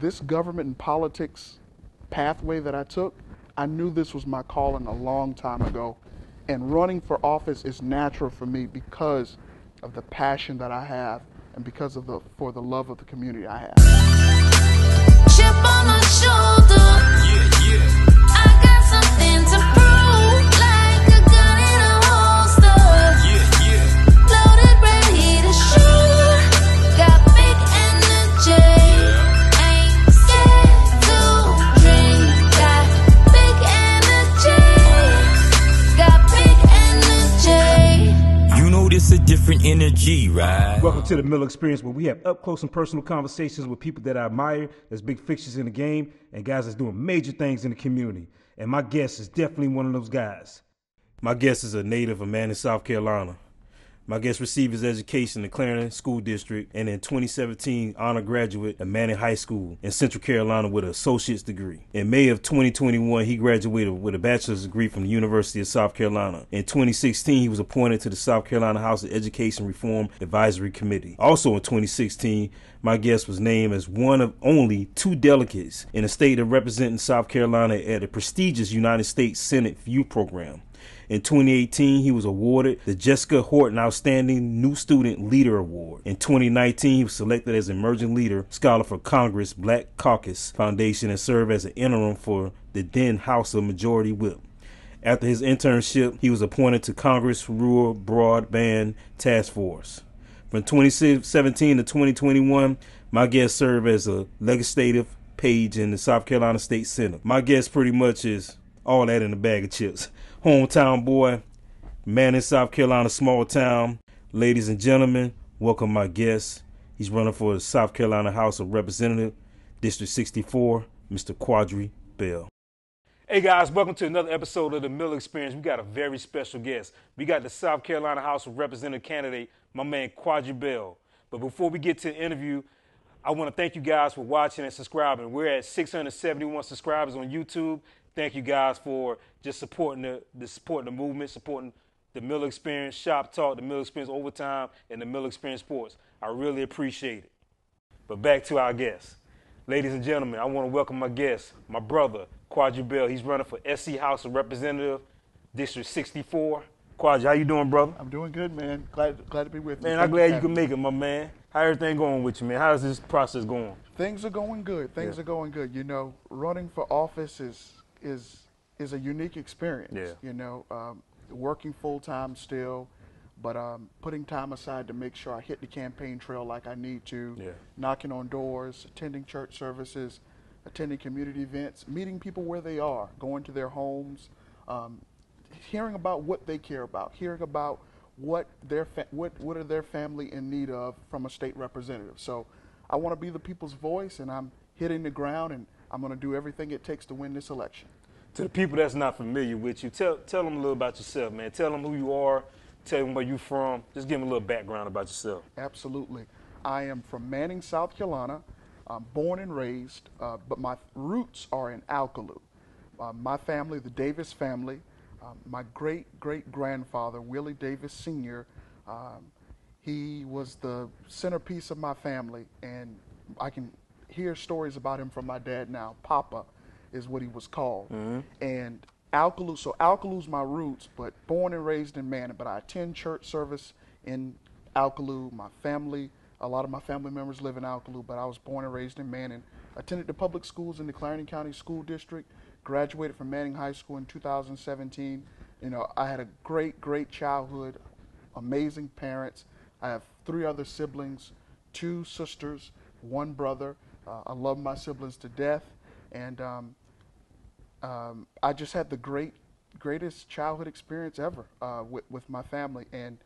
this government and politics pathway that I took, I knew this was my calling a long time ago. And running for office is natural for me because of the passion that I have and because of for the love of the community I have. Chip on my shoulder. I got something to prove, like a gun in a holster. Loaded, ready to shoot. Got big energy. Ain't scared to dream. Got big energy. Got big energy. You know this a different energy, right? Welcome to the Miller Experience, where we have up close and personal conversations with people that I admire, that's big fixtures in the game, and guys that's doing major things in the community. And my guest is definitely one of those guys. My guest is a native of Manning, South Carolina. My guest received his education in the Clarendon School District and in 2017 honor graduate at Manning High School in Central Carolina with an associate's degree. In May of 2021, he graduated with a bachelor's degree from the University of South Carolina. In 2016, he was appointed to the South Carolina House of Education Reform Advisory Committee. Also in 2016, my guest was named as one of only 2 delegates in the state of representing South Carolina at a prestigious United States Senate Youth Program. In 2018, he was awarded the Jessica Horton Outstanding New Student Leader Award. In 2019, he was selected as Emerging Leader Scholar for Congress Black Caucus Foundation and served as an interim for the then House of Majority Whip. After his internship, he was appointed to Congress Rural Broadband Task Force. From 2017 to 2021, my guest served as a legislative page in the South Carolina State Senate. My guest pretty much is all that in a bag of chips. Hometown boy, Manning, South Carolina, small town. Ladies and gentlemen, welcome my guest. He's running for the South Carolina House of Representatives, District 64, Mr. Quadri Bell. Hey guys, welcome to another episode of the Miller Experience. We got a very special guest. We got the South Carolina House of Representatives candidate, my man Quadri Bell. But before we get to the interview, I want to thank you guys for watching and subscribing. We're at 671 subscribers on YouTube. Thank you guys for just supporting the movement, supporting the Miller Experience, Shop Talk, the Miller Experience Overtime, and the Miller Experience Sports. I really appreciate it. But back to our guest. Ladies and gentlemen, I want to welcome my guest, my brother, Quadri Bell. He's running for SC House of Representatives, District 64. Quadri, how you doing, brother? I'm doing good, man. Glad to be with you. Man, I'm glad you could make it, my man. How everything going with you, man? How's this process going? Things are going good. Things are going good. You know, running for office is a unique experience. Yeah. You know, working full time still, but putting time aside to make sure I hit the campaign trail like I need to. Yeah. Knocking on doors, attending church services, attending community events, meeting people where they are, going to their homes, hearing about what they care about, hearing about what are their family in need of from a state representative. So I want to be the people's voice, and I'm hitting the ground, and I'm going to do everything it takes to win this election. To the people that's not familiar with you, tell them a little about yourself, man. Tell them who you are, tell them where you're from. Just give them a little background about yourself. Absolutely. I am from Manning, South Carolina. I'm born and raised, but my roots are in Alcaloo. My family, the Davis family, my great-great-grandfather, Willie Davis Sr., he was the centerpiece of my family, and I can hear stories about him from my dad now. Papa is what he was called. Mm-hmm. And Alcaloo, so Alcaloo's my roots, but born and raised in Manning. But I attend church service in Alcaloo. My family, a lot of my family members live in Alcaloo, but I was born and raised in Manning. Attended the public schools in the Clarendon County School District. Graduated from Manning High School in 2017. You know, I had a great childhood, amazing parents. I have 3 other siblings, 2 sisters, 1 brother. I love my siblings to death, and I just had the greatest childhood experience ever with my family. And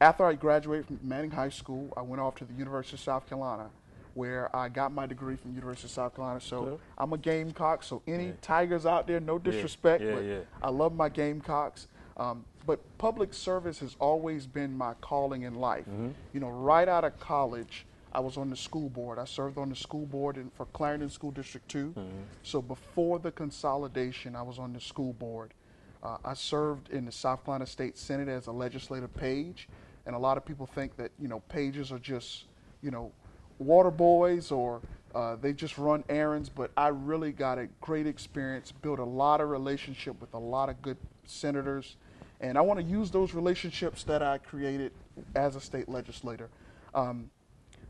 after I graduated from Manning High School, I went off to the University of South Carolina, where I got my degree from the University of South Carolina. So I'm a Gamecock, so any Tigers out there, no disrespect, but I love my Gamecocks. But public service has always been my calling in life. Mm-hmm. You know, right out of college, I was on the school board. I served on the school board for Clarendon School District 2. Mm-hmm. So before the consolidation, I was on the school board. I served in the South Carolina State Senate as a legislative page. And a lot of people think that, you know, pages are just, you know, water boys or They just run errands, but I really got a great experience, built a lot of relationship with a lot of good senators, and I want to use those relationships that I created as a state legislator. Um,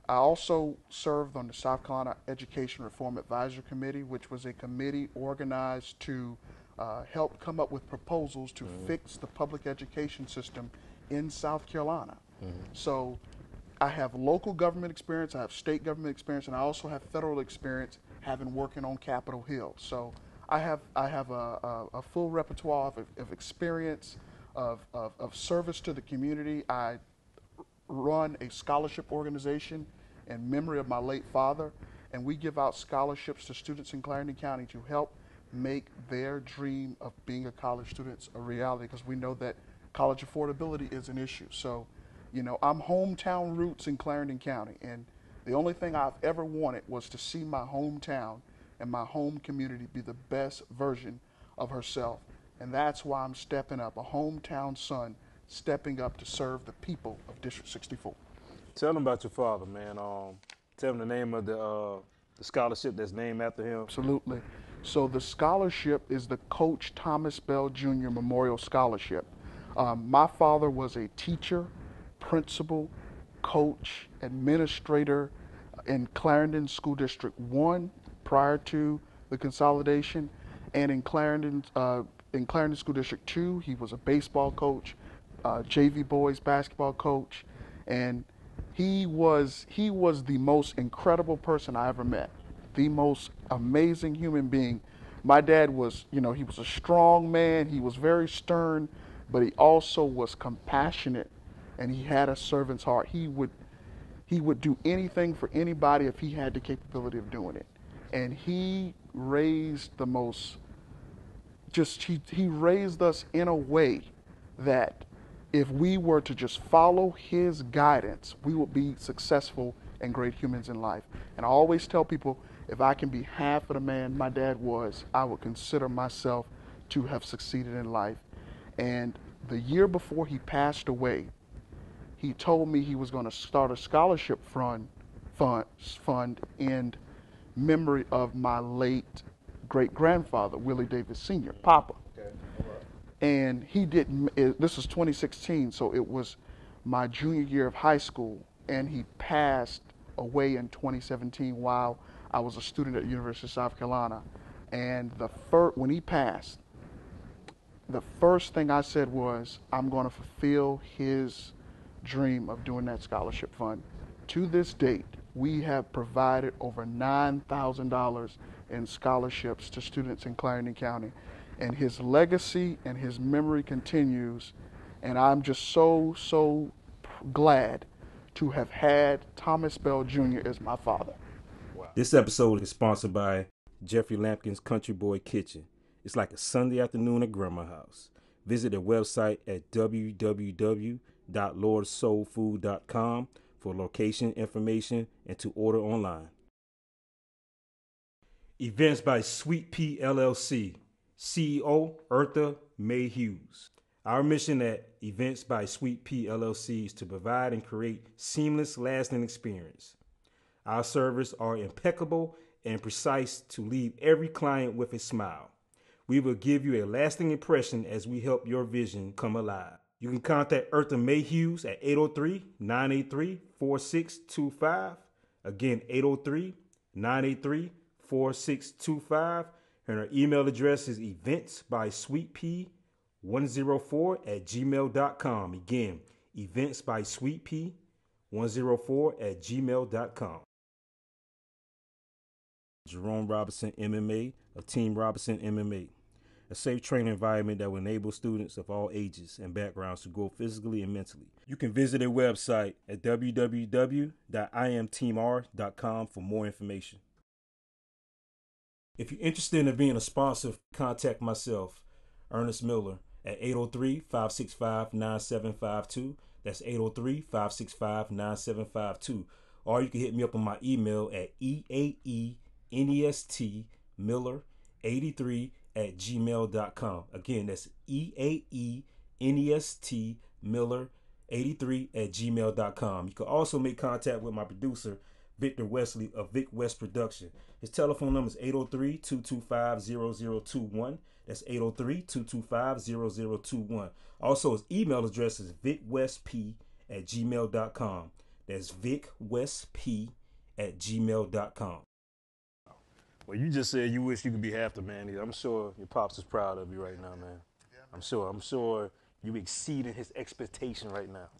I also served on the South Carolina Education Reform Advisory Committee, which was a committee organized to help come up with proposals to fix the public education system in South Carolina. So I have local government experience, I have state government experience, and I also have federal experience having working on Capitol Hill. So I have a full repertoire of experience, of service to the community. I run a scholarship organization in memory of my late father, and we give out scholarships to students in Clarendon County to help make their dream of being a college student a reality, because we know that college affordability is an issue. So, you know, I'm hometown roots in Clarendon County, and the only thing I've ever wanted was to see my hometown and my home community be the best version of herself. And that's why I'm stepping up, a hometown son stepping up to serve the people of District 64. Tell them about your father, man. Tell them the name of the scholarship that's named after him. Absolutely. So the scholarship is the Coach Thomas Bell Jr. Memorial Scholarship. My father was a teacher, principal, coach, administrator in Clarendon School District 1 prior to the consolidation, and in Clarendon School District 2, he was a baseball coach, JV boys basketball coach, and he was the most incredible person I ever met, the most amazing human being. My dad was, you know, he was a strong man, he was very stern, but he also was compassionate, and he had a servant's heart. He would do anything for anybody if he had the capability of doing it. And he raised the most, he raised us in a way that if we were to just follow his guidance, we would be successful and great humans in life. And I always tell people, if I can be half of the man my dad was, I would consider myself to have succeeded in life. And the year before he passed away, he told me he was going to start a scholarship fund in memory of my late great-grandfather, Willie Davis Sr., Papa. And he didn't, this was 2016, so it was my junior year of high school, and he passed away in 2017 while I was a student at the University of South Carolina. And when he passed, the first thing I said was, I'm going to fulfill his dream of doing that scholarship fund. To this date, we have provided over $9,000 in scholarships to students in Clarendon County. And his legacy and his memory continues. And I'm just so glad to have had Thomas Bell Jr. as my father. Wow. This episode is sponsored by Jeffrey Lampkin's Country Boy Kitchen. It's like a Sunday afternoon at Grandma's house. Visit their website at www.lordsoulfood.com for location information and to order online. Events by Sweet Pea LLC. CEO Eartha May Hughes. Our mission at Events by Sweet Pea LLC is to provide and create seamless, lasting experience. Our servers are impeccable and precise to leave every client with a smile. We will give you a lasting impression as we help your vision come alive. You can contact Eartha May Hughes at 803-983-4625. Again, 803-983-4625. And our email address is eventsbysweetpea104@gmail.com. Again, eventsbysweetpea104@gmail.com. Jerome Robinson MMA of Team Robinson MMA, a safe training environment that will enable students of all ages and backgrounds to grow physically and mentally. You can visit their website at www.imteamr.com for more information. If you're interested in being a sponsor, contact myself, Ernest Miller, at 803-565-9752. That's 803-565-9752. Or you can hit me up on my email at eaenestmiller83@gmail.com. Again, that's eaenestmiller83@gmail.com. You can also make contact with my producer, Victor Wesley of Vic West Production. His telephone number is 803-225-0021. That's 803-225-0021. Also, his email address is vicwestp@gmail.com. That's vicwestp@gmail.com. Well, you just said you wish you could be half the man. I'm sure your pops is proud of you right now, man. I'm sure you exceeding his expectation right now.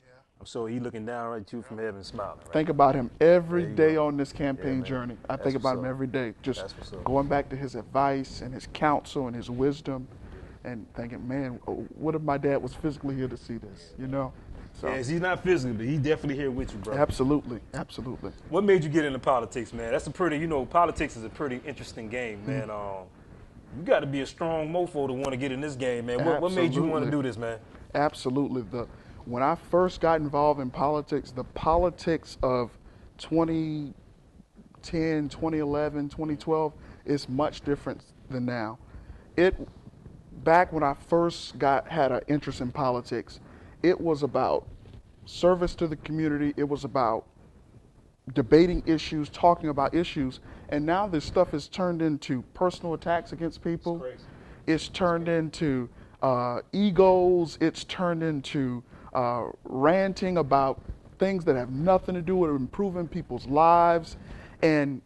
I'm sure he looking down right at you from heaven smiling. Right? Think about him every day go. on this campaign journey. I think about him every day, just going back to his advice and his counsel and his wisdom, and thinking, man, what if my dad was physically here to see this, you know? So, yes, he's not physically, but he's definitely here with you, bro. Absolutely, absolutely. What made you get into politics, man? That's a pretty, politics is a pretty interesting game, man. You got to be a strong mofo to want to get in this game, man. What made you want to do this, man? Absolutely. When I first got involved in politics, the politics of 2010, 2011, 2012 is much different than now. Back when I first had an interest in politics, it was about service to the community. It was about debating issues, talking about issues. And now this stuff has turned into personal attacks against people. It's turned into egos. It's turned into ranting about things that have nothing to do with improving people's lives. And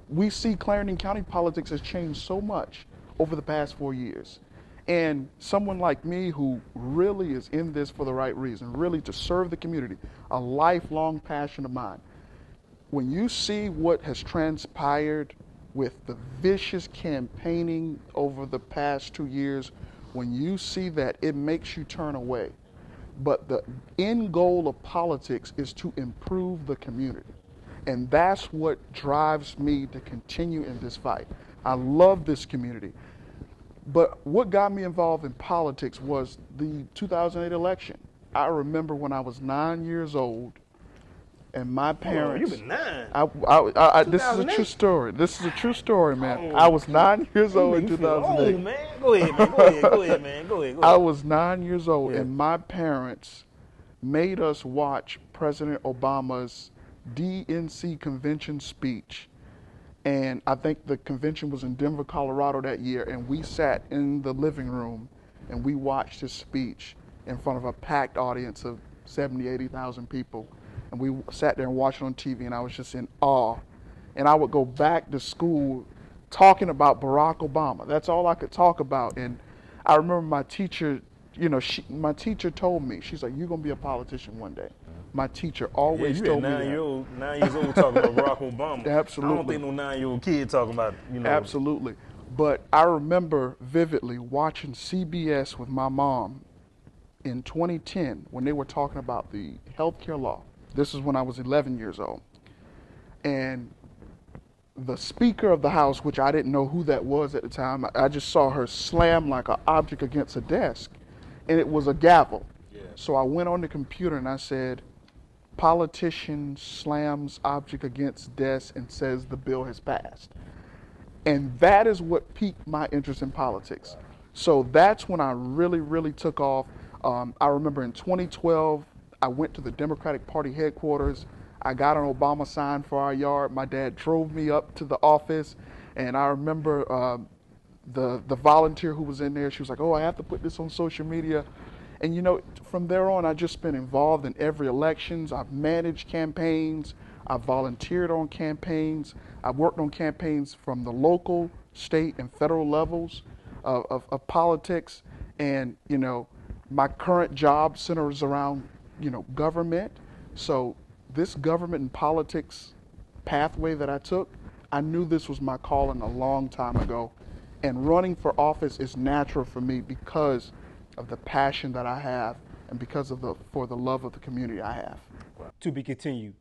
we see Clarendon County politics has changed so much over the past 4 years. And someone like me who really is in this for the right reason, really to serve the community, a lifelong passion of mine. When you see what has transpired with the vicious campaigning over the past 2 years, when you see that, it makes you turn away. But the end goal of politics is to improve the community. And that's what drives me to continue in this fight. I love this community. But what got me involved in politics was the 2008 election. I remember when I was 9 years old, and my parents. You've been 9. This is a true story. This is a true story, man. I was 9 years old in 2008. Oh man, go ahead, man. Go ahead. I was 9 years old, and my parents made us watch President Obama's DNC convention speech. And I think the convention was in Denver, Colorado that year, and we sat in the living room and we watched his speech in front of a packed audience of 70, 80,000 people. And we sat there and watched it on TV, and I was just in awe. And I would go back to school talking about Barack Obama. That's all I could talk about. And I remember my teacher, my teacher told me, she's like, you're going to be a politician one day. My teacher always told me that. 9 years old talking about Barack Obama. Absolutely. I don't think no 9-year-old kid talking about Absolutely. But I remember vividly watching CBS with my mom in 2010 when they were talking about the healthcare law. This is when I was 11 years old. And the Speaker of the House, which I didn't know who that was at the time, I just saw her slam like an object against a desk, and it was a gavel. Yeah. So I went on the computer and I said, politician slams object against desk and says the bill has passed. And that is what piqued my interest in politics. So that's when I really, really took off. I remember in 2012, I went to the Democratic Party headquarters. I got an Obama sign for our yard. My dad drove me up to the office, and I remember the volunteer who was in there, she was like, oh, I have to put this on social media. And from there on, I've just been involved in every elections. I've managed campaigns. I've volunteered on campaigns. I've worked on campaigns from the local, state, and federal levels of politics. And, my current job centers around, government. So this government and politics pathway that I took, I knew this was my calling a long time ago. And running for office is natural for me because of the passion that I have and because of for the love of the community I have. To be continued.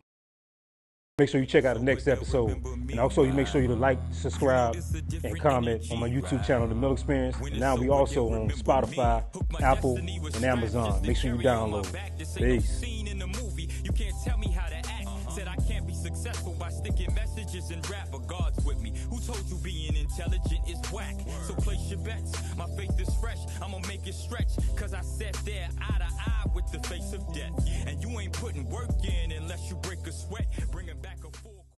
Make sure you check out the next episode. And also you make sure you like, subscribe, and comment on my YouTube channel, The Mill Experience. And now we also on Spotify, Apple, and Amazon. Make sure you download. Peace. You can't tell me how to act. Said I can't be successful by sticking messages in rap, but God's with me. Who told you being intelligent is whack? So place your bets. My faith is fresh, I'ma make it stretch. Cause I sat there eye to eye with the face of death. And you ain't putting work in unless you break a sweat. Bringing back a